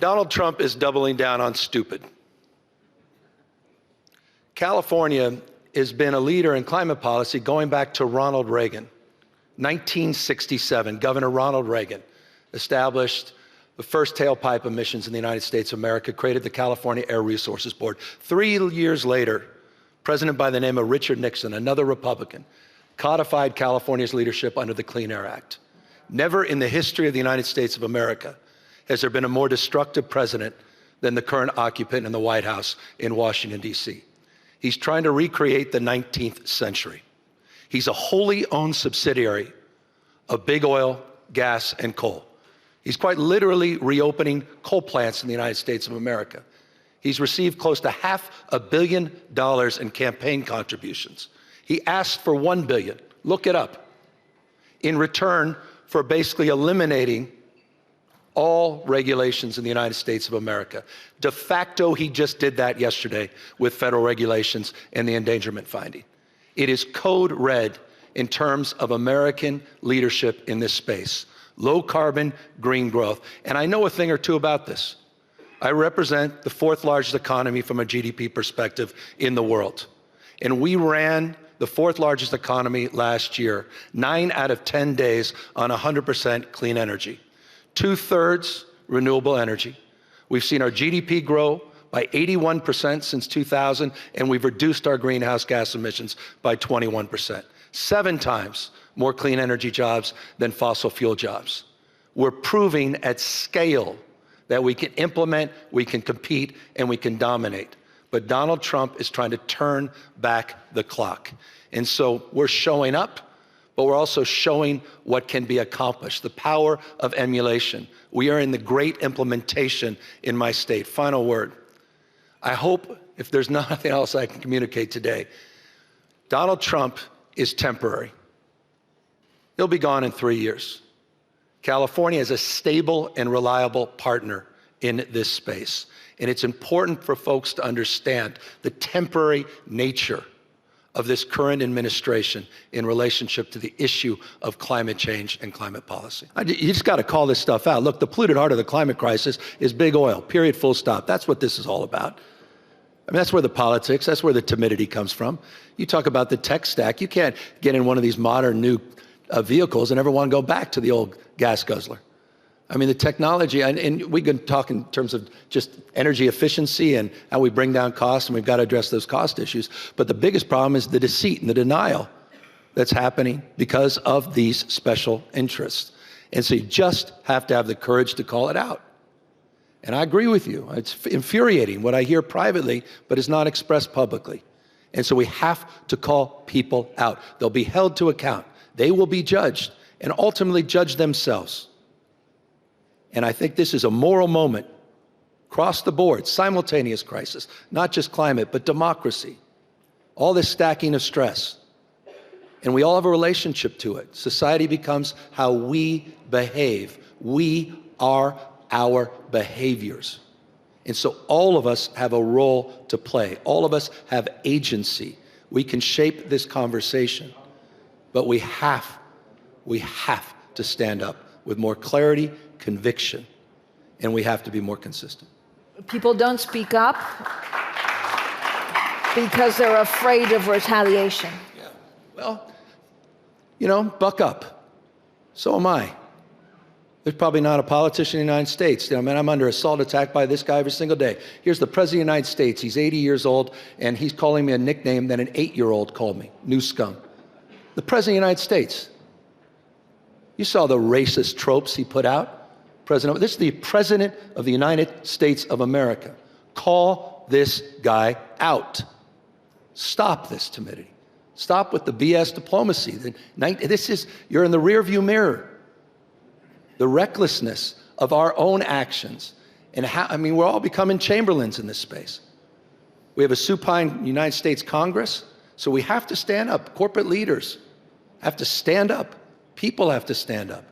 Donald Trump is doubling down on stupid. California has been a leader in climate policy going back to Ronald Reagan. 1967, Governor Ronald Reagan established the first tailpipe emissions in the United States of America, created the California Air Resources Board. 3 years later, a president by the name of Richard Nixon, another Republican, codified California's leadership under the Clean Air Act. Never in the history of the United States of America has there been a more destructive president than the current occupant in the White House in Washington, D.C. He's trying to recreate the 19th century. He's a wholly owned subsidiary of big oil, gas, and coal. He's quite literally reopening coal plants in the United States of America. He's received close to $500 million in campaign contributions. He asked for $1 billion, look it up, in return for basically eliminating all regulations in the United States of America. De facto, he just did that yesterday with federal regulations and the endangerment finding. It is code red in terms of American leadership in this space. Low carbon, green growth. And I know a thing or two about this. I represent the 4th largest economy from a GDP perspective in the world. And we ran the 4th largest economy last year, 9 out of 10 days on 100% clean energy. 2/3 renewable energy. We've seen our GDP grow by 81% since 2000, and we've reduced our greenhouse gas emissions by 21%. 7 times more clean energy jobs than fossil fuel jobs. We're proving at scale that we can implement, we can compete, and we can dominate. But Donald Trump is trying to turn back the clock. And so we're showing up, but we're also showing what can be accomplished, the power of emulation. We are in the great implementation in my state. Final word. I hope, if there's nothing else I can communicate today, Donald Trump is temporary. He'll be gone in 3 years. California is a stable and reliable partner in this space. And it's important for folks to understand the temporary nature of this current administration in relationship to the issue of climate change and climate policy. You just got to call this stuff out. Look, the polluted heart of the climate crisis is big oil, period, full stop. That's what this is all about. I mean, that's where the politics, that's where the timidity comes from. You talk about the tech stack. You can't get in one of these modern new vehicles and ever want to go back to the old gas guzzler. I mean, the technology, and we can talk in terms of just energy efficiency and how we bring down costs, and we've got to address those cost issues. But the biggest problem is the deceit and the denial that's happening because of these special interests. And so you just have to have the courage to call it out. And I agree with you. It's infuriating what I hear privately, but is not expressed publicly. And so we have to call people out. They'll be held to account. They will be judged and ultimately judge themselves. And I think this is a moral moment, across the board, simultaneous crisis, not just climate, but democracy. All this stacking of stress. And we all have a relationship to it. Society becomes how we behave. We are our behaviors. And so all of us have a role to play. All of us have agency. We can shape this conversation, but we have to stand up with more clarity, conviction, and we have to be more consistent. People don't speak up because they're afraid of retaliation. Yeah. Well, you know, buck up. So am I. There's probably not a politician in the United States. I mean, I'm under assault attack by this guy every single day. Here's the President of the United States. He's 80 years old, and he's calling me a nickname that an 8-year-old called me, new scum. The President of the United States. You saw the racist tropes he put out. This is the President of the United States of America. Call this guy out. Stop this timidity. Stop with the BS diplomacy. You're in the rearview mirror. The recklessness of our own actions. And we're all becoming Chamberlains in this space. We have a supine United States Congress, so we have to stand up. Corporate leaders have to stand up. People have to stand up.